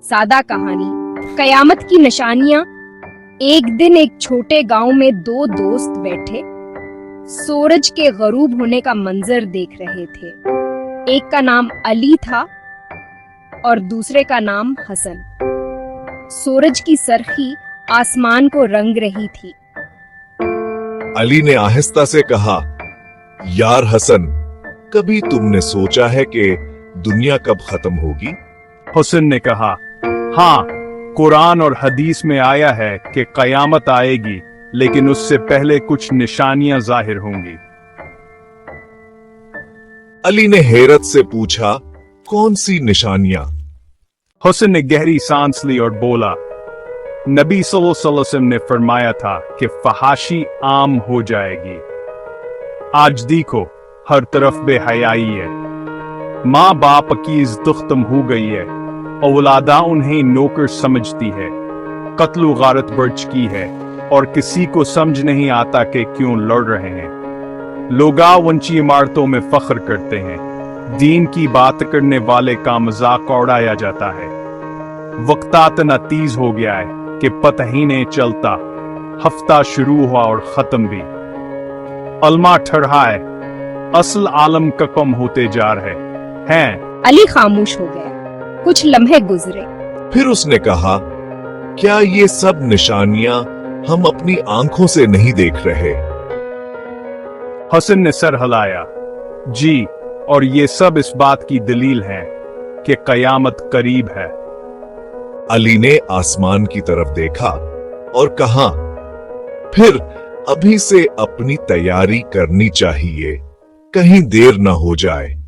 सादा कहानी कयामत की निशानियां। एक दिन एक छोटे गांव में दो दोस्त बैठे सूरज के गरूब होने का मंजर देख रहे थे। एक का नाम अली था और दूसरे का नाम हसन। सूरज की सरखी आसमान को रंग रही थी। अली ने आहिस्ता से कहा, यार हसन, कभी तुमने सोचा है कि दुनिया कब खत्म होगी? हुसैन ने कहा, हाँ, कुरान और हदीस में आया है कि कयामत आएगी, लेकिन उससे पहले कुछ निशानियां जाहिर होंगी। अली ने हैरत से पूछा, कौन सी निशानियां? हुसैन ने गहरी सांस ली और बोला, नबी सल्लल्लाहु अलैहि वसल्लम ने फरमाया था कि फहाशी आम हो जाएगी। आज देखो, हर तरफ बेहयाई है, माँ बाप की इज्जत खत्म हो गई है, औलादा उन्हें नौकर समझती है, कत्ल गारत बढ़ चुकी है और किसी को समझ नहीं आता कि क्यों लड़ रहे हैं। लोगा ऊंची इमारतों में फख्र करते हैं, दीन की बात करने वाले का मजाक उड़ाया जाता है। वक्त इतना तेज हो गया है कि पता ही नहीं चलता, हफ्ता शुरू हुआ और खत्म भी। अलमा ठहरा है, असल आलम का कम होते जा रहे हैं। अली खामोश हो गया। कुछ लम्हे गुजरे। फिर उसने कहा, क्या ये सब निशानियां हम अपनी आंखों से नहीं देख रहे? हसन ने सर हिलाया, जी, और ये सब इस बात की दलील है कि कयामत करीब है। अली ने आसमान की तरफ देखा और कहा, फिर अभी से अपनी तैयारी करनी चाहिए, कहीं देर न हो जाए।